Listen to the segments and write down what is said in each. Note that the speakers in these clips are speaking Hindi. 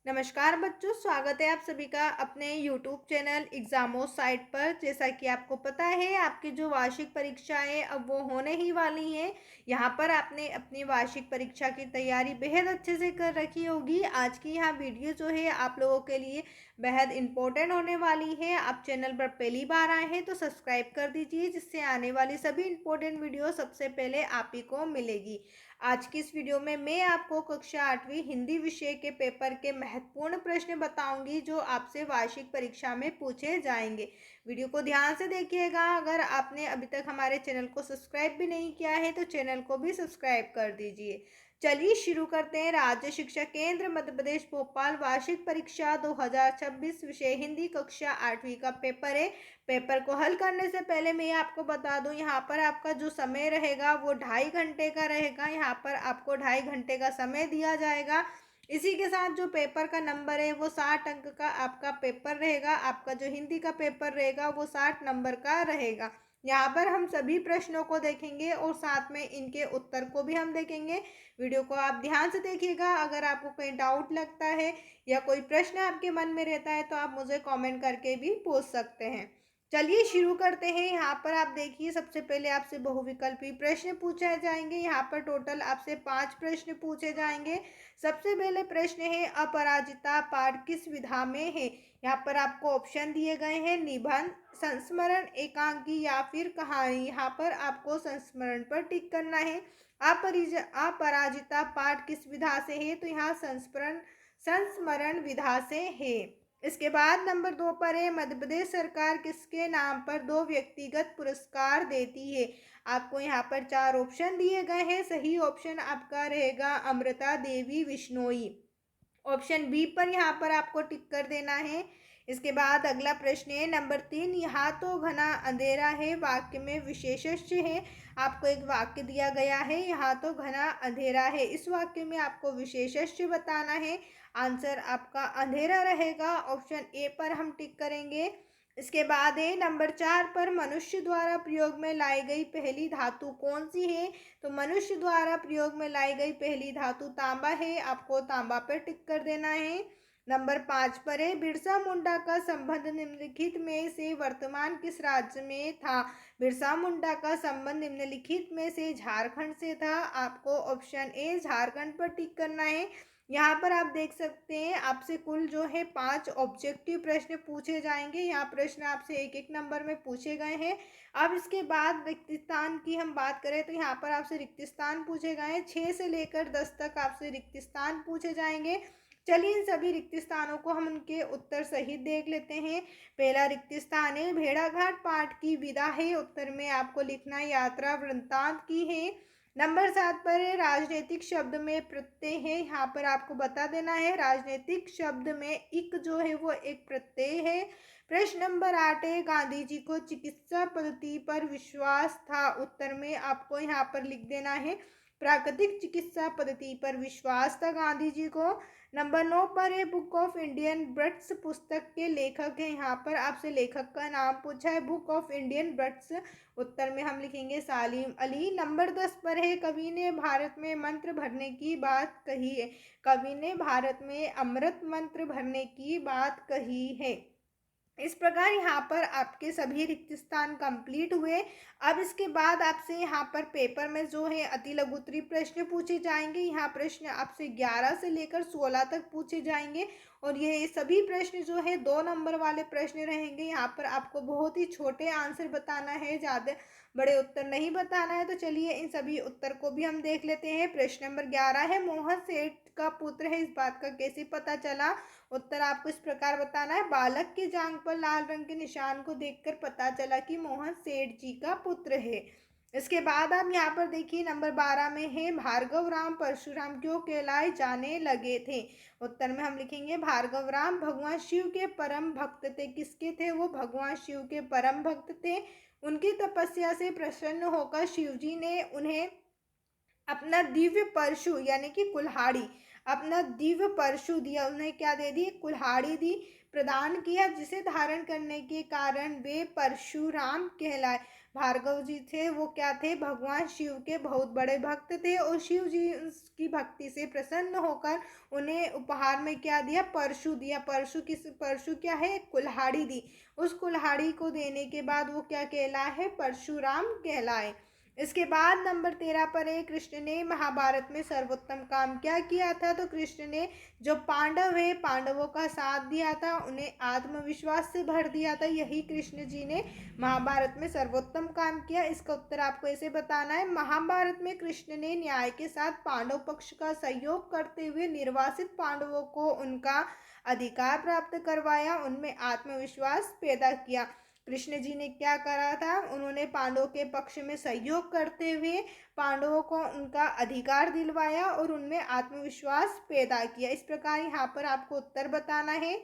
नमस्कार बच्चों, स्वागत है आप सभी का अपने YouTube चैनल एग्जामो साइट पर। जैसा कि आपको पता है, आपकी जो वार्षिक परीक्षाएं अब वो होने ही वाली हैं। यहाँ पर आपने अपनी वार्षिक परीक्षा की तैयारी बेहद अच्छे से कर रखी होगी। आज की यहाँ वीडियो जो है आप लोगों के लिए बेहद इम्पोर्टेंट होने वाली है। आप चैनल पर पहली बार आए हैं तो सब्सक्राइब कर दीजिए, जिससे आने वाली सभी इम्पोर्टेंट वीडियो सबसे पहले आप ही को मिलेगी। आज की इस वीडियो में मैं आपको कक्षा 8वीं हिंदी विषय के पेपर के महत्वपूर्ण प्रश्न बताऊंगी, जो आपसे वार्षिक परीक्षा में पूछे जाएंगे। वीडियो को ध्यान से देखिएगा। अगर आपने अभी तक हमारे चैनल को सब्सक्राइब भी नहीं किया है तो चैनल को भी सब्सक्राइब कर दीजिए। चलिए शुरू करते हैं। राज्य शिक्षा केंद्र मध्य प्रदेश भोपाल वार्षिक परीक्षा 2026 विषय हिंदी कक्षा 8वीं का पेपर है। पेपर को हल करने से पहले मैं आपको बता दूं, यहाँ पर आपका जो समय रहेगा वो 2.5 घंटे का रहेगा। यहाँ पर आपको 2.5 घंटे का समय दिया जाएगा। इसी के साथ जो पेपर का नंबर है वो 60 अंक का आपका पेपर रहेगा। आपका जो हिंदी का पेपर रहेगा वो 60 नंबर का रहेगा। यहाँ पर हम सभी प्रश्नों को देखेंगे और साथ में इनके उत्तर को भी हम देखेंगे। वीडियो को आप ध्यान से देखिएगा। अगर आपको कोई डाउट लगता है या कोई प्रश्न आपके मन में रहता है तो आप मुझे कमेंट करके भी पूछ सकते हैं। चलिए शुरू करते हैं। यहाँ पर आप देखिए, सबसे पहले आपसे बहुविकल्पी प्रश्न पूछे जाएंगे। यहाँ पर टोटल आपसे 5 प्रश्न पूछे जाएंगे। सबसे पहले प्रश्न है, अपराजिता पाठ किस विधा में है। यहाँ पर आपको ऑप्शन दिए गए हैं, निबंध, संस्मरण, एकांकी या फिर कहानी। यहाँ पर आपको संस्मरण पर टिक करना है। अपराजिता पाठ किस विधा से है, तो यहाँ संस्मरण विधा से है। इसके बाद नंबर 2 पर है, मध्य प्रदेश सरकार किसके नाम पर 2 व्यक्तिगत पुरस्कार देती है। आपको यहाँ पर 4 ऑप्शन दिए गए हैं। सही ऑप्शन आपका रहेगा अमृता देवी बिश्नोई। ऑप्शन बी पर यहाँ पर आपको टिक कर देना है। इसके बाद अगला प्रश्न है नंबर 3, यहाँ तो घना अंधेरा है वाक्य में विशेषण है। आपको एक वाक्य दिया गया है, यहाँ तो घना अंधेरा है। इस वाक्य में आपको विशेषण बताना है। आंसर आपका अंधेरा रहेगा। ऑप्शन ए पर हम टिक करेंगे। इसके बाद है नंबर 4 पर, मनुष्य द्वारा प्रयोग में लाई गई पहली धातु कौन सी है। तो मनुष्य द्वारा प्रयोग में लाई गई पहली धातु तांबा है। आपको तांबा पर टिक कर देना है। नंबर 5 पर है, बिरसा मुंडा का संबंध निम्नलिखित में से वर्तमान किस राज्य में था। बिरसा मुंडा का संबंध निम्नलिखित में से झारखंड से था। आपको ऑप्शन ए झारखंड पर टिक करना है। यहाँ पर आप देख सकते हैं, आपसे कुल जो है 5 ऑब्जेक्टिव प्रश्न पूछे जाएंगे। यहाँ प्रश्न आपसे एक एक नंबर में पूछे गए हैं। अब इसके बाद रिक्त स्थान की हम बात करें तो यहाँ पर आपसे रिक्त स्थान पूछे गए हैं। 6 से लेकर 10 तक आपसे रिक्त स्थान पूछे जाएंगे। चलिए इन सभी रिक्त स्थानों को हम उनके उत्तर सहित देख लेते हैं। पहला रिक्त स्थान है, भेड़ाघाट पाठ की विधा है। उत्तर में आपको लिखना यात्रा वृत्तांत की है। नंबर 7 पर है, राजनीतिक शब्द में प्रत्यय है। यहाँ पर आपको बता देना है, राजनीतिक शब्द में इक जो है वो एक प्रत्यय है। प्रश्न नंबर 8 है, गांधी जी को चिकित्सा पद्धति पर विश्वास था। उत्तर में आपको यहाँ पर लिख देना है, प्राकृतिक चिकित्सा पद्धति पर विश्वास था गांधी जी को। नंबर 9 पर है, बुक ऑफ इंडियन बर्ड्स पुस्तक के लेखक हैं। यहाँ पर आपसे लेखक का नाम पूछा है, बुक ऑफ इंडियन बर्ड्स। उत्तर में हम लिखेंगे सालिम अली। नंबर 10 पर है, कवि ने भारत में मंत्र भरने की बात कही है। कवि ने भारत में अमृत मंत्र भरने की बात कही है। इस प्रकार यहाँ पर आपके सभी रिक्त स्थान कंप्लीट हुए। अब इसके बाद आपसे यहाँ पर पेपर में जो है अति लघु उत्तरीय प्रश्न पूछे जाएंगे। यहाँ प्रश्न आपसे 11 से लेकर 16 तक पूछे जाएंगे और ये सभी प्रश्न जो है 2 नंबर वाले प्रश्न रहेंगे। यहाँ पर आपको बहुत ही छोटे आंसर बताना है, ज़्यादा बड़े उत्तर नहीं बताना है। तो चलिए इन सभी उत्तर को भी हम देख लेते हैं। प्रश्न नंबर 11 है, मोहन सेठ का पुत्र है, इस बात का कैसे पता चला। उत्तर आपको इस प्रकार बताना है, बालक के जांघ पर लाल रंग के निशान को देखकर पता चला कि मोहन सेठ जी का पुत्र है। इसके बाद आप यहाँ पर देखिए नंबर 12 में है, भार्गव राम परशुराम क्यों कहलाए जाने लगे थे। उत्तर में हम लिखेंगे, भार्गव राम भगवान शिव के परम भक्त थे। किसके थे वो, भगवान शिव के परम भक्त थे। उनकी तपस्या से प्रसन्न होकर शिव जी ने उन्हें अपना दिव्य परशु यानी कि कुल्हाड़ी, अपना दिव्य परशु दिया। उन्हें क्या दे दी, कुल्हाड़ी दी, प्रदान किया, जिसे धारण करने के कारण वे परशुराम कहलाए। भार्गव जी थे वो क्या थे, भगवान शिव के बहुत बड़े भक्त थे और शिव जी की भक्ति से प्रसन्न होकर उन्हें उपहार में क्या दिया, परशु दिया। परशु क्या है, एक कुल्हाड़ी दी। उस कुल्हाड़ी को देने के बाद वो क्या कहलाए है, परशुराम कहलाए। इसके बाद नंबर 13 पर है, कृष्ण ने महाभारत में सर्वोत्तम काम क्या किया था। तो कृष्ण ने जो पांडव है, पांडवों का साथ दिया था, उन्हें आत्मविश्वास से भर दिया था। यही कृष्ण जी ने महाभारत में सर्वोत्तम काम किया। इसका उत्तर आपको ऐसे बताना है, महाभारत में कृष्ण ने न्याय के साथ पांडव पक्ष का सहयोग करते हुए निर्वासित पांडवों को उनका अधिकार प्राप्त करवाया, उनमें आत्मविश्वास पैदा किया। कृष्ण जी ने क्या करा था, उन्होंने पांडवों के पक्ष में सहयोग करते हुए पांडवों को उनका अधिकार दिलवाया और उनमें आत्मविश्वास पैदा किया। इस प्रकार यहाँ पर आपको उत्तर बताना है।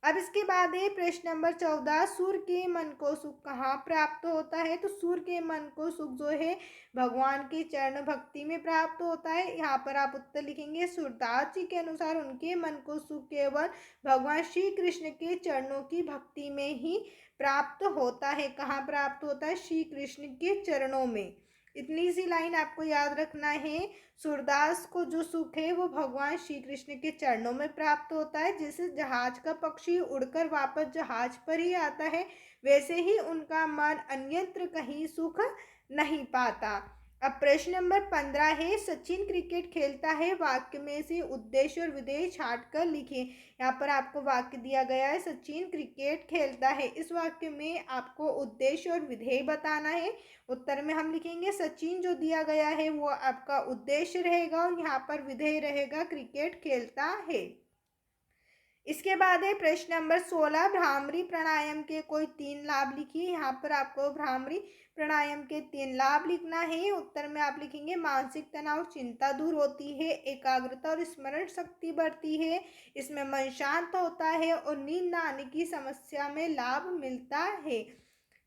अब इसके बाद है प्रश्न नंबर 14, सूर्य के मन को सुख कहाँ प्राप्त होता है। तो सूर्य के मन को सुख जो है भगवान की चरण भक्ति में प्राप्त होता है। यहाँ पर आप उत्तर लिखेंगे, सूरदास जी के अनुसार उनके मन को सुख केवल भगवान श्री कृष्ण के चरणों की भक्ति में ही प्राप्त होता है। कहाँ प्राप्त होता है, श्री कृष्ण के चरणों में। इतनी सी लाइन आपको याद रखना है। सूरदास को जो सुख है वो भगवान श्री कृष्ण के चरणों में प्राप्त होता है। जैसे जहाज का पक्षी उड़कर वापस जहाज पर ही आता है, वैसे ही उनका मन अन्यत्र कहीं सुख नहीं पाता। अब प्रश्न नंबर 15 है, सचिन क्रिकेट खेलता है, वाक्य में से उद्देश्य और विधेय छाट कर लिखिए। यहाँ पर आपको वाक्य दिया गया है, सचिन क्रिकेट खेलता है। इस वाक्य में आपको उद्देश्य और विधेय बताना है। उत्तर में हम लिखेंगे, सचिन जो दिया गया है वो आपका उद्देश्य रहेगा और यहाँ पर विधेय रहेगा क्रिकेट खेलता है। इसके बाद है प्रश्न नंबर 16, भ्रामरी प्राणायाम के कोई 3 लाभ लिखिए। यहाँ पर आपको भ्रामरी प्राणायाम के 3 लाभ लिखना है। उत्तर में आप लिखेंगे, मानसिक तनाव चिंता दूर होती है, एकाग्रता और स्मरण शक्ति बढ़ती है, इसमें मन शांत होता है और नींद न आने की समस्या में लाभ मिलता है।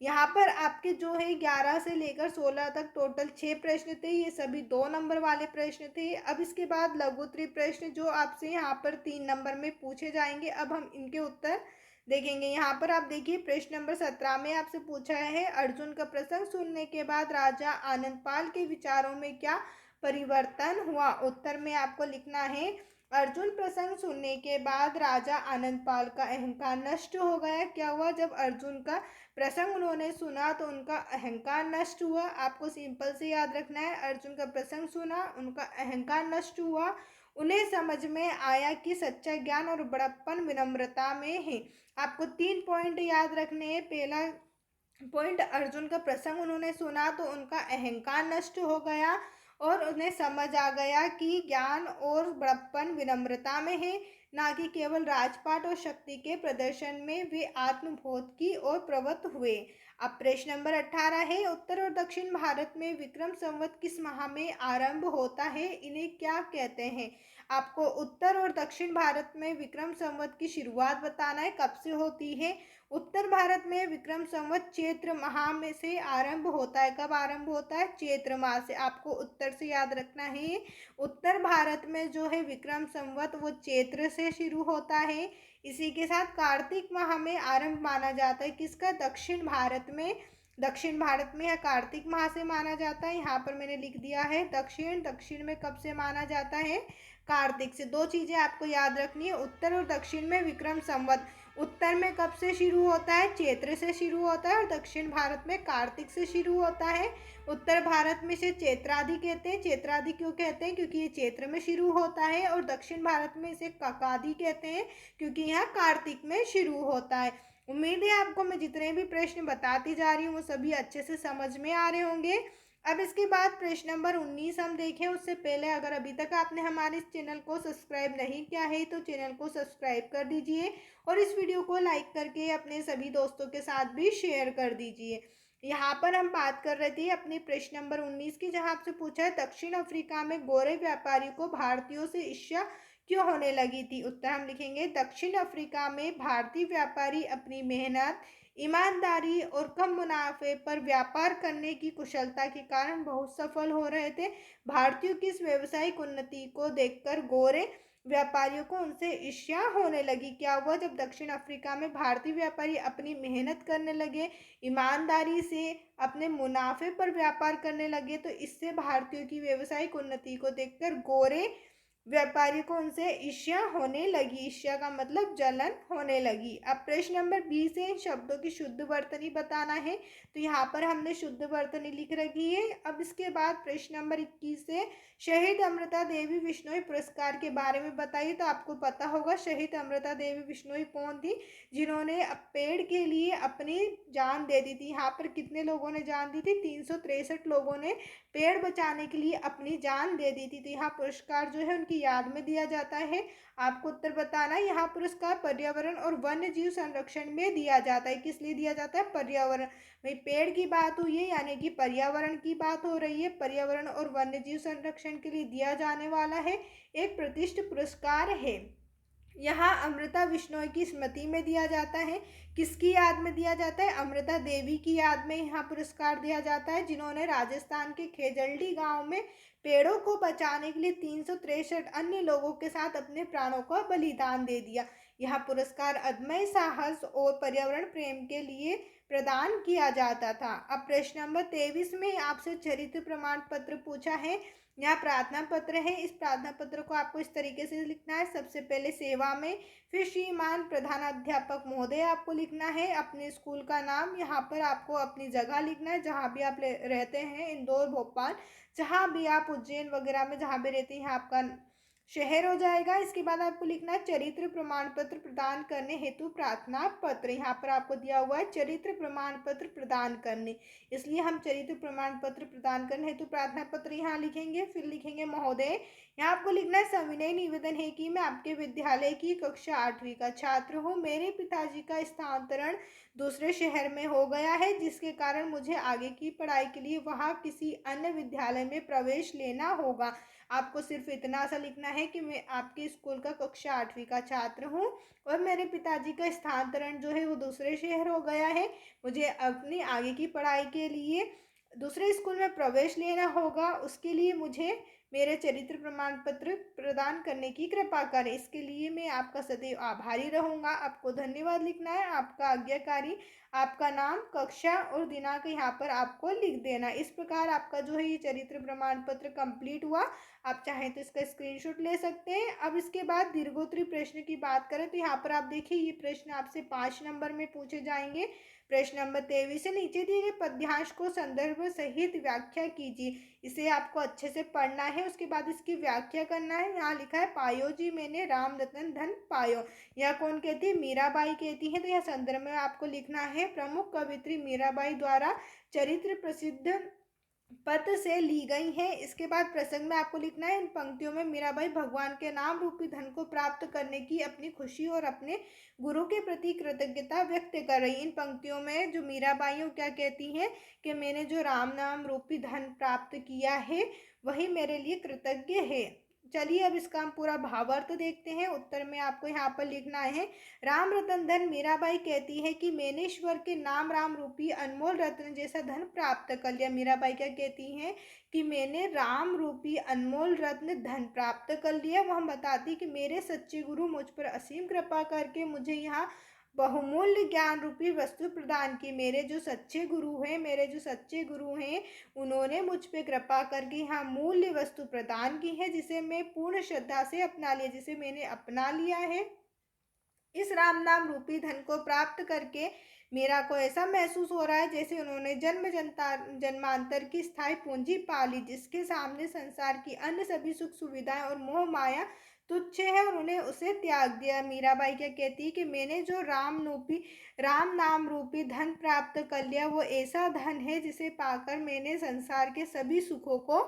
यहाँ पर आपके जो है 11 से लेकर 16 तक टोटल 6 प्रश्न थे, ये सभी 2 नंबर वाले प्रश्न थे। अब इसके बाद लघुत्तरी प्रश्न जो आपसे यहाँ पर 3 नंबर में पूछे जाएंगे, अब हम इनके उत्तर देखेंगे। यहाँ पर आप देखिए प्रश्न नंबर 17 में आपसे पूछा है, अर्जुन का प्रसंग सुनने के बाद राजा आनंदपाल के विचारों में क्या परिवर्तन हुआ। उत्तर में आपको लिखना है, अर्जुन प्रसंग सुनने के बाद राजा आनंदपाल का अहंकार नष्ट हो गया। क्या हुआ, जब अर्जुन का प्रसंग उन्होंने सुना तो उनका अहंकार नष्ट हुआ। आपको सिंपल से याद रखना है, अर्जुन का प्रसंग सुना, उनका अहंकार नष्ट हुआ, उन्हें समझ में आया कि सच्चा ज्ञान और बड़प्पन विनम्रता में है। आपको 3 पॉइंट याद रखने हैं। पहला पॉइंट, अर्जुन का प्रसंग उन्होंने सुना तो उनका अहंकार नष्ट हो गया और उन्हें समझ आ गया कि ज्ञान और बड़प्पन विनम्रता में है, ना कि केवल राजपाट और शक्ति के प्रदर्शन में। वे आत्मबोध की ओर प्रवृत्त हुए। अब प्रश्न नंबर 18 है, उत्तर और दक्षिण भारत में विक्रम संवत किस माह में आरंभ होता है, इन्हें क्या कहते हैं। आपको उत्तर और दक्षिण भारत में विक्रम संवत की शुरुआत बताना है, कब से होती है। उत्तर भारत में विक्रम संवत चैत्र माह में से आरंभ होता है। कब आरंभ होता है, चैत्र माह से। आपको उत्तर से याद रखना है, उत्तर भारत में जो है विक्रम संवत वो चैत्र से शुरू होता है। इसी के साथ कार्तिक माह में आरंभ माना जाता है किसका, दक्षिण भारत में। दक्षिण भारत में कार्तिक माह से माना जाता है। यहाँ पर मैंने लिख दिया है दक्षिण, दक्षिण में कब से माना जाता है, कार्तिक से। 2 चीजें आपको याद रखनी है, उत्तर और दक्षिण में विक्रम संवत उत्तर में कब से शुरू होता है, चैत्र से शुरू होता है और दक्षिण भारत में कार्तिक से शुरू होता है। उत्तर भारत में से चैत्रादि कहते हैं। चैत्रादि क्यों कहते हैं, क्योंकि ये चैत्र में शुरू होता है। और दक्षिण भारत में इसे ककादि कहते हैं, क्योंकि यहाँ कार्तिक में शुरू होता है। उम्मीद है आपको मैं जितने भी प्रश्न बताती जा रही हूँ वो सभी अच्छे से समझ में आ रहे होंगे। अब इसके बाद प्रश्न नंबर 19 हम देखें, उससे पहले अगर अभी तक आपने हमारे इस चैनल को सब्सक्राइब नहीं किया है तो चैनल को सब्सक्राइब कर दीजिए और इस वीडियो को लाइक करके अपने सभी दोस्तों के साथ भी शेयर कर दीजिए। यहाँ पर हम बात कर रहे थे अपने प्रश्न नंबर 19 की, जहाँ आपसे पूछा है दक्षिण अफ्रीका में गोरे व्यापारी को भारतीयों से ईर्ष्या क्यों होने लगी थी। उत्तर हम लिखेंगे, दक्षिण अफ्रीका में भारतीय व्यापारी अपनी मेहनत, ईमानदारी और कम मुनाफे पर व्यापार करने की कुशलता के कारण बहुत सफल हो रहे थे। भारतीयों की इस व्यावसायिक उन्नति को देखकर गोरे व्यापारियों को उनसे ईर्ष्या होने लगी। क्या हुआ? जब दक्षिण अफ्रीका में भारतीय व्यापारी अपनी मेहनत करने लगे, ईमानदारी से अपने मुनाफे पर व्यापार करने लगे, तो इससे भारतीयों की व्यावसायिक उन्नति को देखकर गोरे व्यापारी को उनसे ईर्ष्या होने लगी। ईर्ष्या का मतलब जलन होने लगी। अब प्रश्न नंबर 20 से इन शब्दों की शुद्ध वर्तनी बताना है। तो यहाँ पर हमने शुद्ध वर्तनी लिख रखी है। अब इसके बाद प्रश्न नंबर 21 से शहीद अमृता देवी बिश्नोई पुरस्कार के बारे में बताइए। तो आपको पता होगा शहीद अमृता देवी बिश्नोई कौन थी? जिन्होंने पेड़ के लिए अपनी जान दे दी थी। यहाँ पर कितने लोगों ने जान दी थी? 363 लोगों ने पेड़ बचाने के लिए अपनी जान दे दी थी। तो यहाँ पुरस्कार जो है उनकी याद में दिया जाता है। आपको उत्तर बताना है। यहाँ पुरस्कार पर्यावरण और वन्य जीव संरक्षण में दिया जाता है। किस लिए दिया जाता है? पर्यावरण। भाई पेड़ की बात हुई है, यानी कि पर्यावरण की बात हो रही है। पर्यावरण और वन्य जीव संरक्षण के लिए दिया जाने वाला है एक प्रतिष्ठित पुरस्कार है। यहाँ अमृता बिश्नोई की स्मृति में दिया जाता है। किसकी याद में दिया जाता है? अमृता देवी की याद में यहाँ पुरस्कार दिया जाता है, जिन्होंने राजस्थान के खेजल्डी गांव में पेड़ों को बचाने के लिए 363 अन्य लोगों के साथ अपने प्राणों का बलिदान दे दिया। यह पुरस्कार अदम्य साहस और पर्यावरण प्रेम के लिए प्रदान किया जाता था। अब प्रश्न नंबर 23 में आपसे चरित्र प्रमाण पत्र पूछा है। यहाँ प्रार्थना पत्र है। इस प्रार्थना पत्र को आपको इस तरीके से लिखना है। सबसे पहले सेवा में, फिर श्रीमान प्रधानाध्यापक महोदय आपको लिखना है, अपने स्कूल का नाम, यहाँ पर आपको अपनी जगह लिखना है जहाँ भी आप रहते हैं, इंदौर, भोपाल, जहाँ भी आप उज्जैन वगैरह में जहाँ भी रहते हैं आपका शहर हो जाएगा। इसके बाद आपको लिखना है चरित्र प्रमाण पत्र प्रदान करने हेतु प्रार्थना पत्र। यहाँ पर आपको दिया हुआ है चरित्र प्रमाण पत्र प्रदान करने, इसलिए हम चरित्र प्रमाण पत्र प्रदान करने हेतु प्रार्थना पत्र यहाँ लिखेंगे। फिर लिखेंगे महोदय। यहाँ आपको लिखना है सविनय निवेदन है कि मैं आपके विद्यालय की कक्षा 8वीं का छात्र हूँ। मेरे पिताजी का स्थानांतरण दूसरे शहर में हो गया है, जिसके कारण मुझे आगे की पढ़ाई के लिए वहाँ किसी अन्य विद्यालय में प्रवेश लेना होगा। आपको सिर्फ इतना सा लिखना है कि मैं आपके स्कूल का कक्षा 8वीं का छात्र हूँ और मेरे पिताजी का स्थानांतरण जो है वो दूसरे शहर हो गया है। मुझे अपनी आगे की पढ़ाई के लिए दूसरे स्कूल में प्रवेश लेना होगा। उसके लिए मुझे मेरे चरित्र प्रमाण पत्र प्रदान करने की कृपा करें। इसके लिए मैं आपका सदैव आभारी रहूँगा। आपको धन्यवाद लिखना है, आपका आज्ञाकारी, आपका नाम, कक्षा और दिनांक यहाँ पर आपको लिख देना। इस प्रकार आपका जो है ये चरित्र प्रमाण पत्र कंप्लीट हुआ। आप चाहें तो इसका स्क्रीनशॉट ले सकते हैं। अब इसके बाद दीर्घोत्तरी प्रश्न की बात करें तो यहाँ पर आप देखिए ये प्रश्न आपसे 5 नंबर में पूछे जाएंगे। प्रश्न नंबर 23 से नीचे दिए गए पद्यांश को संदर्भ सहित व्याख्या कीजिए। इसे आपको अच्छे से पढ़ना है, उसके बाद इसकी व्याख्या करना है। यहाँ लिखा है पायो जी मैंने राम रतन धन पायो। यह कौन कहती है? मीराबाई कहती है। तो यह संदर्भ में आपको लिखना है प्रमुख कवित्री मीराबाई द्वारा चरित्र प्रसिद्ध पत्र से ली गई है। इसके बाद प्रसंग में आपको लिखना है इन पंक्तियों में मीराबाई भगवान के नाम रूपी धन को प्राप्त करने की अपनी खुशी और अपने गुरु के प्रति कृतज्ञता व्यक्त कर रही। इन पंक्तियों में जो मीराबाई क्या कहती हैं कि मैंने जो राम नाम रूपी धन प्राप्त किया है वही मेरे लिए कृतज्ञ है। चलिए अब इसका हम पूरा भावार्थ देखते हैं। उत्तर में आपको यहाँ पर लिखना है राम रतन धन मीराबाई कहती है कि मैंने ईश्वर के नाम राम रूपी अनमोल रत्न जैसा धन प्राप्त कर लिया। मीराबाई क्या कहती हैं कि मैंने राम रूपी अनमोल रत्न धन प्राप्त कर लिया। वो हम बताती कि मेरे सच्चे गुरु मुझ पर असीम कृपा करके मुझे यहाँ बहुमूल्य ज्ञान रूपी वस्तु प्रदान की। मेरे जो सच्चे गुरु हैं उन्होंने मुझ पे कृपा करके यहाँ मूल्य वस्तु प्रदान की है, जिसे मैं पूर्ण श्रद्धा से अपना लिया, जिसे मैंने अपना लिया है। इस राम नाम रूपी धन को प्राप्त करके मेरा को ऐसा महसूस हो रहा है जैसे उन्होंने जन्मांतर की स्थायी पूंजी पा ली, जिसके सामने संसार की अन्य सभी सुख सुविधाएं और मोह माया तुच्छ है और उन्हें उसे त्याग दिया। मीराबाई क्या कहती है कि मैंने जो राम नाम रूपी धन प्राप्त कर लिया वो ऐसा धन है जिसे पाकर मैंने संसार के सभी सुखों को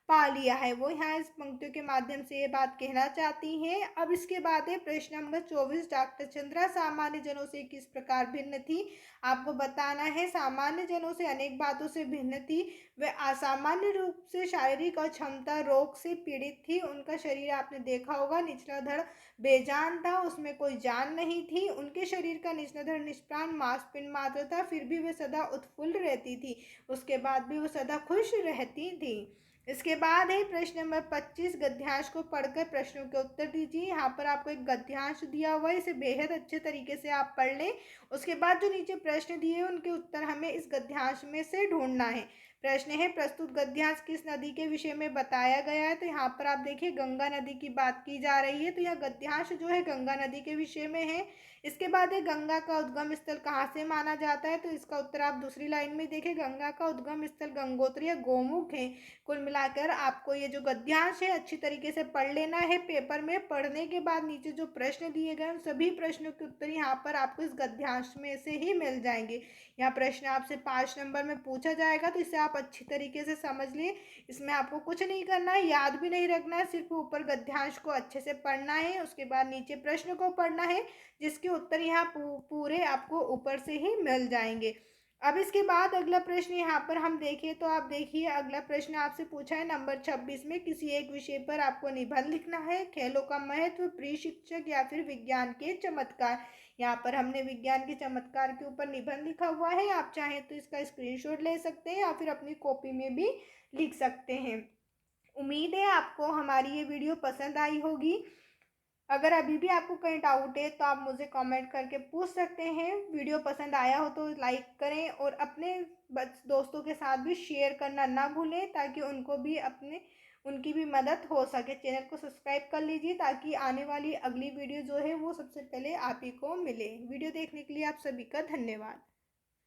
पा लिया है। वो यहाँ इस पंक्तियों के माध्यम से ये बात कहना चाहती हैं। अब इसके बाद है प्रश्न नंबर 24। डॉक्टर चंद्रा सामान्य जनों से किस प्रकार भिन्न थी? आपको बताना है सामान्य जनों से अनेक बातों से भिन्न थी। वे असामान्य रूप से शारीरिक अक्षमता रोग से पीड़ित थी। उनका शरीर आपने देखा होगा निचला धड़ बेजान था, उसमें कोई जान नहीं थी। उनके शरीर का निचला धड़ निष्प्राण मांसपिंड मात्र था, फिर भी वे सदा उत्फुल्ल रहती थी। उसके बाद भी वो सदा खुश रहती थी। इसके बाद है प्रश्न नंबर 25, गद्यांश को पढ़कर प्रश्नों के उत्तर दीजिए। यहाँ पर आपको एक गद्यांश दिया हुआ है, इसे बेहद अच्छे तरीके से आप पढ़ लें। उसके बाद जो नीचे प्रश्न दिए हैं उनके उत्तर हमें इस गद्यांश में से ढूंढना है। प्रश्न है, प्रस्तुत गद्यांश किस नदी के विषय में बताया गया है? तो यहाँ पर आप देखिए गंगा नदी की बात की जा रही है, तो यह गद्यांश जो है गंगा नदी के विषय में है। इसके बाद है, गंगा का उद्गम स्थल कहाँ से माना जाता है? तो इसका उत्तर आप दूसरी लाइन में देखें, गंगा का उद्गम स्थल गंगोत्री या गोमुख है। कुल मिलाकर आपको ये जो गद्यांश है अच्छी तरीके से पढ़ लेना है। पेपर में पढ़ने के बाद नीचे जो प्रश्न दिए गए उन सभी प्रश्नों के उत्तर यहाँ पर आपको इस गद्यांश में से ही मिल जाएंगे। यहाँ प्रश्न आपसे 5 नंबर में पूछा जाएगा, तो इसे आप अच्छी तरीके से समझ लें। इसमें आपको कुछ नहीं करना है, याद भी नहीं रखना है, सिर्फ ऊपर गद्यांश को अच्छे से पढ़ना है। उसके बाद नीचे प्रश्न को पढ़ना है, जिसके उत्तर यहाँ पूरे आपको ऊपर से ही मिल जाएंगे। अब इसके बाद अगला प्रश्न यहाँ पर हम देखें, तो आप देखिए अगला प्रश्न आपसे पूछा है नंबर 26 में, किसी एक विषय पर आपको निबंध लिखना है। खेलों का महत्व, प्रिय शिक्षक या फिर विज्ञान के चमत्कार। यहाँ पर हमने विज्ञान के चमत्कार के ऊपर निबंध लिखा हुआ है। आप चाहें तो इसका स्क्रीनशॉट ले सकते हैं या फिर अपनी कॉपी में भी लिख सकते हैं। उम्मीद है आपको हमारी ये वीडियो पसंद आई होगी। अगर अभी भी आपको कहीं डाउट है तो आप मुझे कमेंट करके पूछ सकते हैं। वीडियो पसंद आया हो तो लाइक करें और अपने दोस्तों के साथ भी शेयर करना ना भूलें, ताकि उनको भी उनकी भी मदद हो सके। चैनल को सब्सक्राइब कर लीजिए ताकि आने वाली अगली वीडियो जो है वो सबसे पहले आप ही को मिले। वीडियो देखने के लिए आप सभी का धन्यवाद।